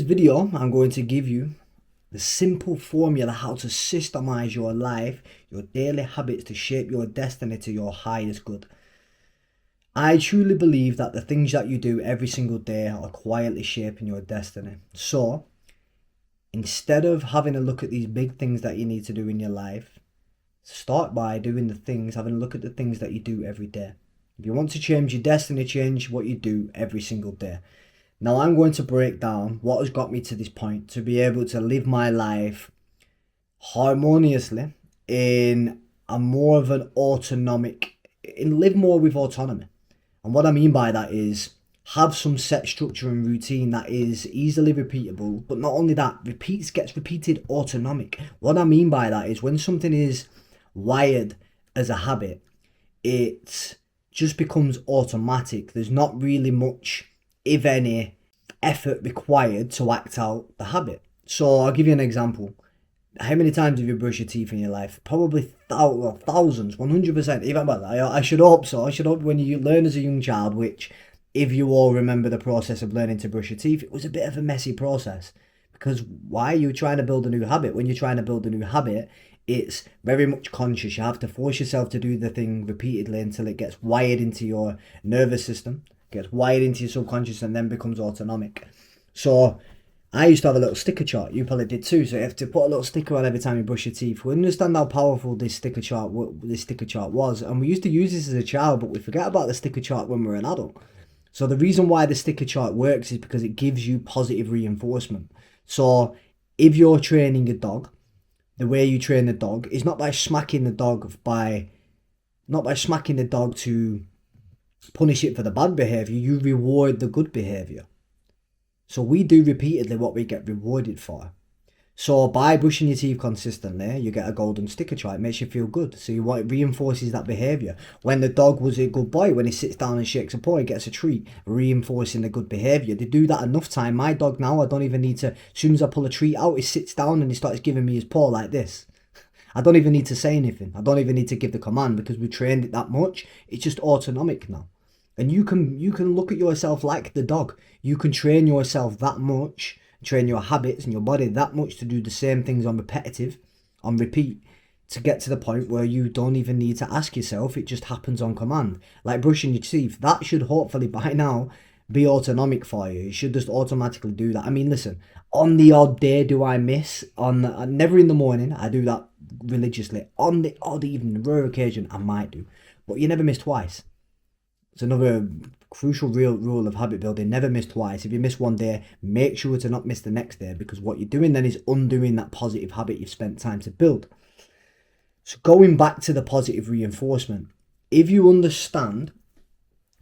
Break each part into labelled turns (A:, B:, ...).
A: video, I'm going to give you the simple formula how to systemize your life, your daily habits to shape your destiny to your highest good. I truly believe that the things that you do every single day are quietly shaping your destiny. So, instead of having a look at these big things that you need to do in your life, start by having a look at the things that you do every day. If you want to change your destiny, change what you do every single day. Now I'm going to break down what has got me to this point to be able to live my life harmoniously in a more of an live more with autonomy. And what I mean by that is have some set structure and routine that is easily repeatable, but not only that, gets repeated autonomic. What I mean by that is when something is wired as a habit, it just becomes automatic. There's not really much, if any, effort required to act out the habit. So I'll give you an example. How many times have you brushed your teeth in your life? Probably thousands, 100%. Even well, I should hope so. I should hope when you learn as a young child, which if you all remember the process of learning to brush your teeth, it was a bit of a messy process. Because why are you trying to build a new habit? When you're trying to build a new habit, it's very much conscious. You have to force yourself to do the thing repeatedly until it gets wired into your nervous system, gets wired into your subconscious, and then becomes autonomic. So I used to have a little sticker chart. You probably did too. So you have to put a little sticker on every time you brush your teeth. We understand how powerful this sticker chart was, and we used to use this as a child, but we forget about the sticker chart when we're an adult. So the reason why the sticker chart works is because it gives you positive reinforcement. So if you're training a dog, the way you train the dog is not by smacking the dog to punish it for the bad behavior. You reward the good behavior. So we do repeatedly what we get rewarded for. So by brushing your teeth consistently, you get a golden sticker chart. It makes you feel good. So it reinforces that behavior. When the dog was a good boy, when he sits down and shakes a paw, he gets a treat, reinforcing the good behavior. They do that enough time. My dog now, I don't even need to, as soon as I pull a treat out, he sits down and he starts giving me his paw like this. I don't even need to say anything. I don't even need to give the command because we trained it that much. It's just autonomic now. And you can look at yourself like the dog. You can train yourself that much, train your habits and your body that much to do the same things on repeat, to get to the point where you don't even need to ask yourself. It just happens on command. Like brushing your teeth, that should hopefully by now be autonomic for you. It should just automatically do that. I mean, listen, on the odd day do I miss, never in the morning, I do that religiously. On the odd evening, rare occasion, I might do. But you never miss twice. It's another crucial real rule of habit building. Never miss twice. If you miss one day, make sure to not miss the next day, because what you're doing then is undoing that positive habit you've spent time to build. So going back to the positive reinforcement, if you understand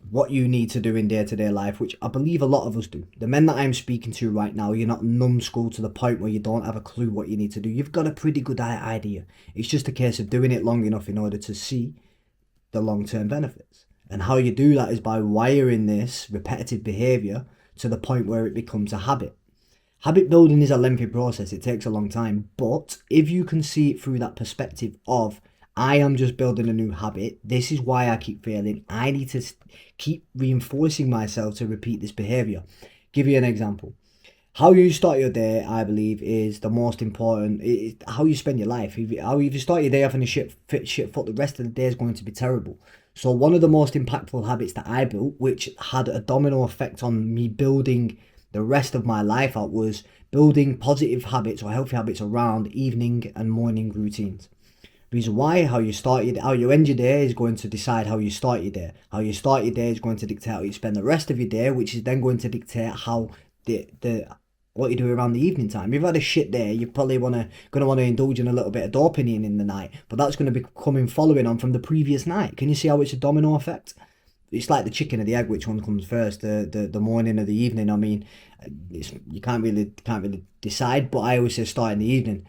A: what you need to do in day-to-day life, which I believe a lot of us do, the men that I'm speaking to right now, you're not numbskull to the point where you don't have a clue what you need to do. You've got a pretty good idea. It's just a case of doing it long enough in order to see the long-term benefits. And how you do that is by wiring this repetitive behavior to the point where it becomes a habit. Habit building is a lengthy process. It takes a long time. But if you can see it through that perspective of, I am just building a new habit. This is why I keep failing. I need to keep reinforcing myself to repeat this behavior. Give you an example. How you start your day, I believe, is the most important. How you spend your life. If you start your day off in a shit foot, the rest of the day is going to be terrible. So one of the most impactful habits that I built, which had a domino effect on me building the rest of my life out, was building positive habits or healthy habits around evening and morning routines. Reason why, how you end your day is going to decide how you start your day. How you start your day is going to dictate how you spend the rest of your day, which is then going to dictate how what you do around the evening time. If you've had a shit day, you're probably going to want to indulge in a little bit of dopamine in the night, but that's going to be coming following on from the previous night. Can you see how it's a domino effect? It's like the chicken or the egg, which one comes first, the morning or the evening? I mean, you can't really decide, but I always say start in the evening.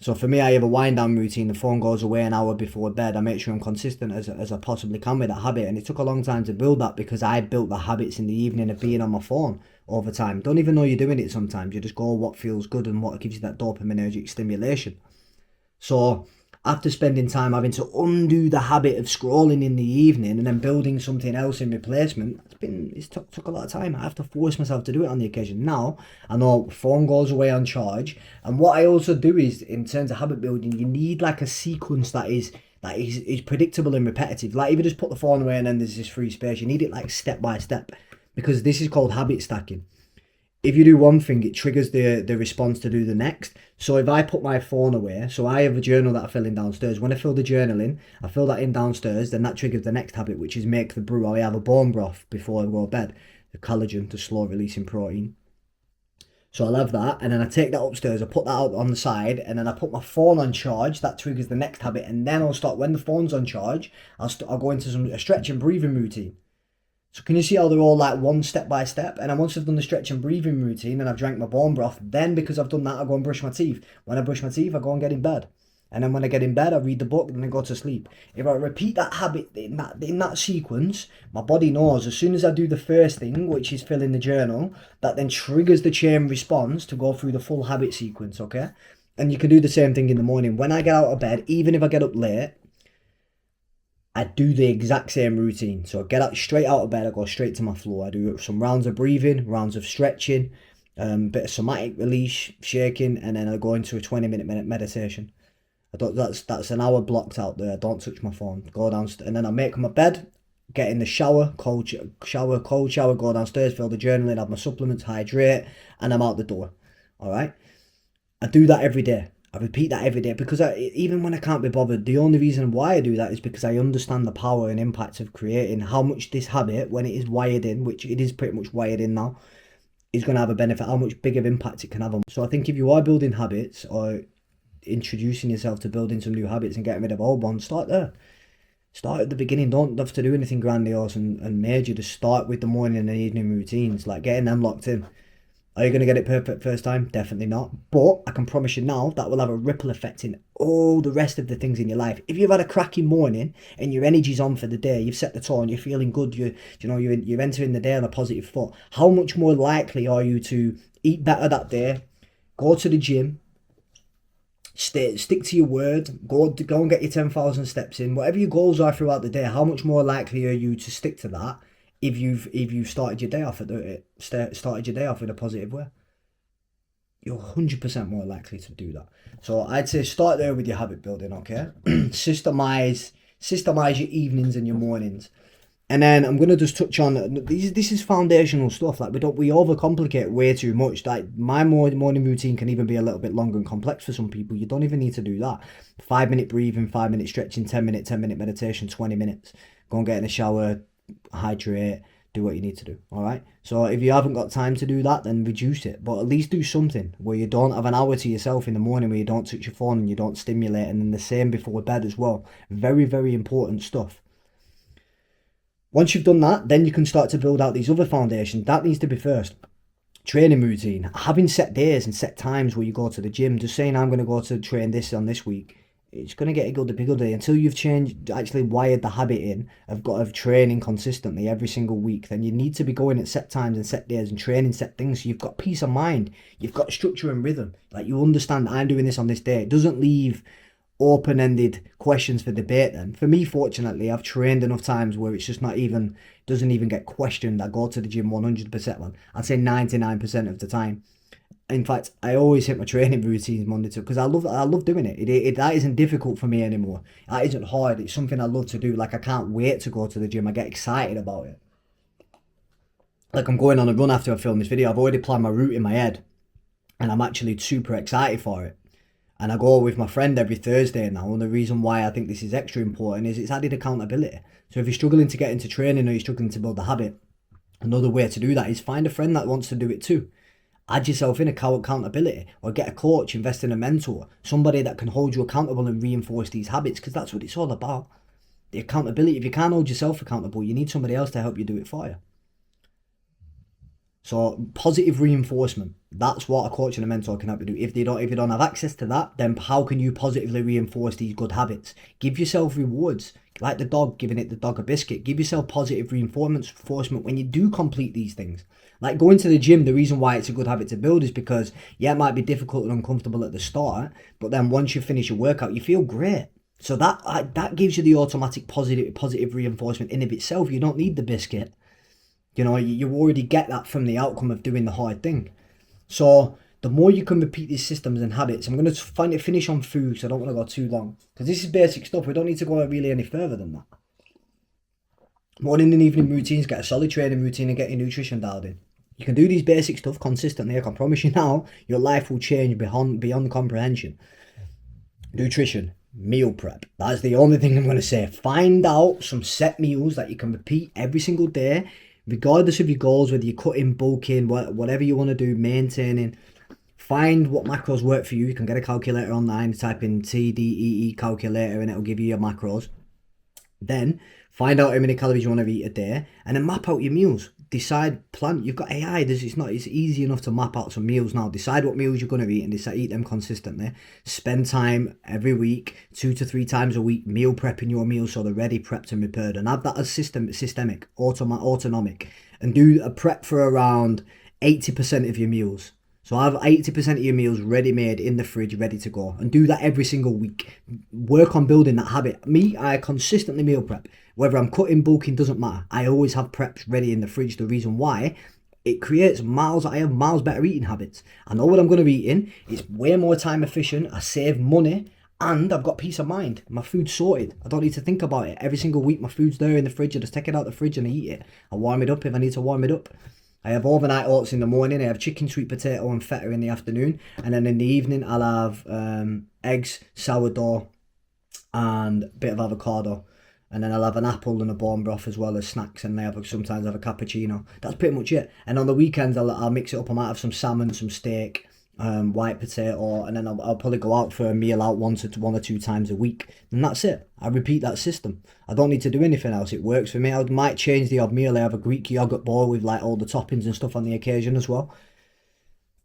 A: So for me, I have a wind down routine. The phone goes away an hour before bed. I make sure I'm consistent as I possibly can with that habit. And it took a long time to build that because I built the habits in the evening of being on my phone over time. Don't even know you're doing it sometimes. You just go what feels good and what gives you that dopaminergic stimulation. So after spending time having to undo the habit of scrolling in the evening and then building something else in replacement, it's took a lot of time. I have to force myself to do it on the occasion. Now I know phone goes away on charge, and what I also do is, in terms of habit building, you need like a sequence that is predictable and repetitive. Like if you just put the phone away and then there's this free space, you need it like step by step, because this is called habit stacking. If you do one thing, it triggers the response to do the next. So if I put my phone away, so I have a journal that I fill in downstairs. When I fill the journal in, I fill that in downstairs, then that triggers the next habit, which is make the brew. I have a bone broth before I go to bed, the collagen, the slow releasing protein. So I'll have that, and then I take that upstairs, I put that out on the side, and then I put my phone on charge. That triggers the next habit, and then I'll start, when the phone's on charge, I'll go into a stretch and breathing routine. So can you see how they're all like one step by step? And then once I've done the stretch and breathing routine and I've drank my bone broth, then because I've done that, I go and brush my teeth. When I brush my teeth, I go and get in bed. And then when I get in bed, I read the book and then go to sleep. If I repeat that habit in that sequence, my body knows as soon as I do the first thing, which is fill in the journal, that then triggers the chain response to go through the full habit sequence, okay? And you can do the same thing in the morning. When I get out of bed, even if I get up late, I do the exact same routine. So I get out straight out of bed, I go straight to my floor. I do some rounds of breathing, rounds of stretching, bit of somatic release, shaking, and then I go into a 20-minute meditation. That's an hour blocked out there. I don't touch my phone. Go downstairs, and then I make my bed, get in the shower, cold shower, go downstairs, fill the journal in, have my supplements, hydrate, and I'm out the door. All right. I do that every day. I repeat that every day because even when I can't be bothered, the only reason why I do that is because I understand the power and impact of creating, how much this habit, when it is wired in, which it is pretty much wired in now, is going to have a benefit, how much big of impact it can have on. So I think if you are building habits or introducing yourself to building some new habits and getting rid of old ones, start there. Start at the beginning. Don't have to do anything grandiose and major. Just start with the morning and evening routines, like getting them locked in. Are you going to get it perfect first time? Definitely not. But I can promise you now that will have a ripple effect in all the rest of the things in your life. If you've had a cracking morning and your energy's on for the day, you've set the tone, you're feeling good, you're entering the day on a positive foot, how much more likely are you to eat better that day, go to the gym, stick to your word, go and get your 10,000 steps in, whatever your goals are throughout the day, how much more likely are you to stick to that if you've started your day off with a positive way? You're 100% more likely to do that. So I'd say start there with your habit building, okay? Systemize your evenings and your mornings. And then I'm gonna just touch on this is foundational stuff. Like we overcomplicate way too much. Like my morning routine can even be a little bit longer and complex for some people. You don't even need to do that. 5-minute breathing, 5-minute stretching, 10-minute meditation, 20 minutes. Go and get in the shower, hydrate, do what you need to do. All right. So if you haven't got time to do that, then reduce it. But at least do something where you don't have an hour to yourself in the morning, where you don't touch your phone and you don't stimulate, and then the same before bed as well. Very, very important stuff. Once you've done that, then you can start to build out these other foundations. That needs to be first. Training routine, having set days and set times where you go to the gym. Just saying I'm going to go to train this on this week, it's going to get a bigger day until you've actually wired the habit in of training consistently every single week. Then you need to be going at set times and set days and training set things, so you've got peace of mind, you've got structure and rhythm. Like you understand, I'm doing this on this day. It doesn't leave open-ended questions for debate. Then for me, fortunately, I've trained enough times where it's just doesn't even get questioned. I go to the gym 100%, man. I'd say 99% of the time. In fact, I always hit my training routines Monday to, because I love doing it. That isn't difficult for me anymore. That isn't hard. It's something I love to do. Like I can't wait to go to the gym. I get excited about it. Like I'm going on a run after I film this video. I've already planned my route in my head, and I'm actually super excited for it. And I go with my friend every Thursday now. And the reason why I think this is extra important is it's added accountability. So if you're struggling to get into training or you're struggling to build a habit, another way to do that is find a friend that wants to do it too. Add yourself in accountability, or get a coach, invest in a mentor, somebody that can hold you accountable and reinforce these habits, because that's what it's all about. The accountability. If you can't hold yourself accountable, you need somebody else to help you do it for you. So positive reinforcement, that's what a coach and a mentor can help you do. If you don't have access to that, then how can you positively reinforce these good habits? Give yourself rewards, like the dog, giving the dog a biscuit. Give yourself positive reinforcement when you do complete these things. Like going to the gym, the reason why it's a good habit to build is because, yeah, it might be difficult and uncomfortable at the start, but then once you finish your workout, you feel great. So that gives you the automatic positive reinforcement in of itself. You don't need the biscuit. You know, you already get that from the outcome of doing the hard thing. So the more you can repeat these systems and habits, I'm going to finish on food, so I don't want to go too long. Because this is basic stuff. We don't need to go really any further than that. Morning and evening routines, get a solid training routine and get your nutrition dialed in. You can do these basic stuff consistently. I can promise you now, your life will change beyond comprehension. Nutrition, meal prep. That's the only thing I'm going to say. Find out some set meals that you can repeat every single day, regardless of your goals, whether you're cutting, bulking, whatever you want to do, maintaining. Find what macros work for you. You can get a calculator online, type in TDEE calculator, and it'll give you your macros. Then find out how many calories you want to eat a day, and then map out your meals. Decide, plan. You've got AI. It's easy enough to map out some meals now. Decide what meals you're going to eat and eat them consistently. Spend time every week, 2 to 3 times a week, meal prepping your meals so they're ready, prepped and prepared. And have that as systemic, autonomic, and do a prep for around 80% of your meals. So have 80% of your meals ready-made in the fridge, ready to go. And do that every single week. Work on building that habit. Me, I consistently meal prep. Whether I'm cutting, bulking, doesn't matter. I always have preps ready in the fridge. The reason why, it creates I have miles better eating habits. I know what I'm going to be eating. It's way more time efficient. I save money. And I've got peace of mind. My food's sorted. I don't need to think about it. Every single week, my food's there in the fridge. I just take it out the fridge and I eat it. I warm it up if I need to warm it up. I have overnight oats in the morning. I have chicken, sweet potato and feta in the afternoon. And then in the evening, I'll have eggs, sourdough and a bit of avocado. And then I'll have an apple and a bone broth as well as snacks. And sometimes have a cappuccino. That's pretty much it. And on the weekends, I'll mix it up. I might have some salmon, some steak, white potato. And then I'll probably go out for a meal out one or two times a week. And that's it. I repeat that system. I don't need to do anything else. It works for me. I might change the odd meal. I have a Greek yogurt bowl with like all the toppings and stuff on the occasion as well.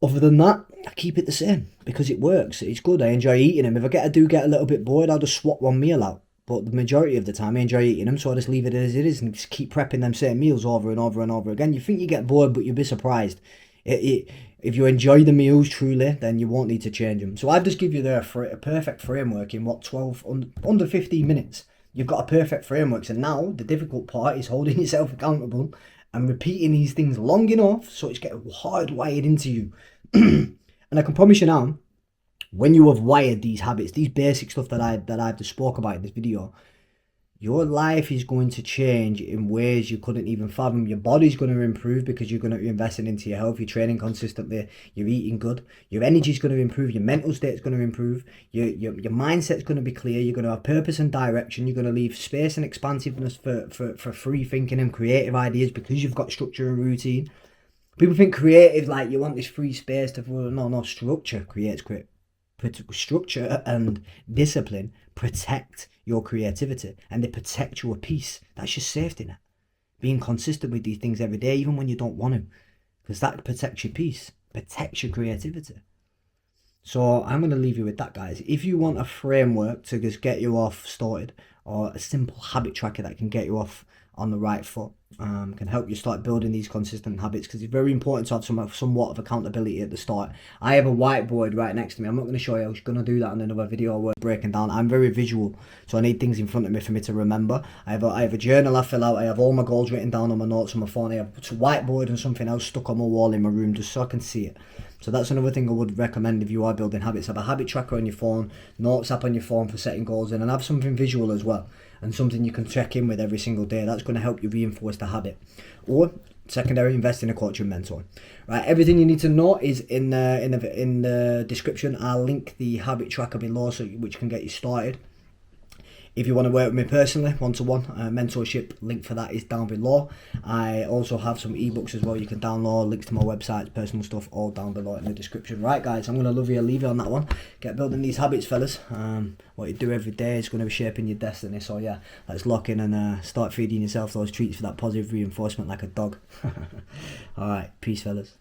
A: Other than that, I keep it the same because it works. It's good. I enjoy eating them. If I do get a little bit bored, I'll just swap one meal out. But the majority of the time, I enjoy eating them, so I just leave it as it is and just keep prepping them same meals over and over and over again. You think you get bored, but you'll be surprised. If you enjoy the meals truly, then you won't need to change them. So I've just give you a perfect framework in under 15 minutes. You've got a perfect framework. So now the difficult part is holding yourself accountable and repeating these things long enough so it's getting hardwired into you. And I can promise you now, when you have wired these habits, these basic stuff that I've just spoke about in this video, your life is going to change in ways you couldn't even fathom. Your body's going to improve because you're going to be investing into your health. You're training consistently. You're eating good. Your energy's going to improve. Your mental state's going to improve. Your mindset's going to be clear. You're going to have purpose and direction. You're going to leave space and expansiveness for free thinking and creative ideas because you've got structure and routine. People think creative, like you want this free space to... No, structure creates structure and discipline protect your creativity and they protect your peace. That's your safety net. Being consistent with these things every day, even when you don't want to, because that protects your peace, protects your creativity. So I'm going to leave you with that, guys. If you want a framework to just get you off started, or a simple habit tracker that can get you off on the right foot, can help you start building these consistent habits, because it's very important to have somewhat of accountability at the start. I have a whiteboard right next to me. I'm not going to show you. I was going to do that in another video where breaking down. I'm very visual, so I need things in front of me for me to remember. I have a journal I fill out. I have all my goals written down on my notes on my phone. I have a whiteboard and something else stuck on my wall in my room just so I can see it. So that's another thing I would recommend if you are building habits. Have a habit tracker on your phone, notes app on your phone for setting goals in, and have something visual as well, and something you can check in with every single day. That's going to help you reinforce the habit. Or secondary, invest in a coach and mentor. Right, everything you need to know is in the description. I'll link the habit tracker below, which can get you started. If you want to work with me personally, one-to-one mentorship, link for that is down below. I also have some ebooks as well you can download, links to my websites, personal stuff, all down below in the description. Right, guys, I'm going to leave you on that one. Get building these habits, fellas. What you do every day is going to be shaping your destiny. So yeah, let's lock in and start feeding yourself those treats for that positive reinforcement like a dog. All right, peace, fellas.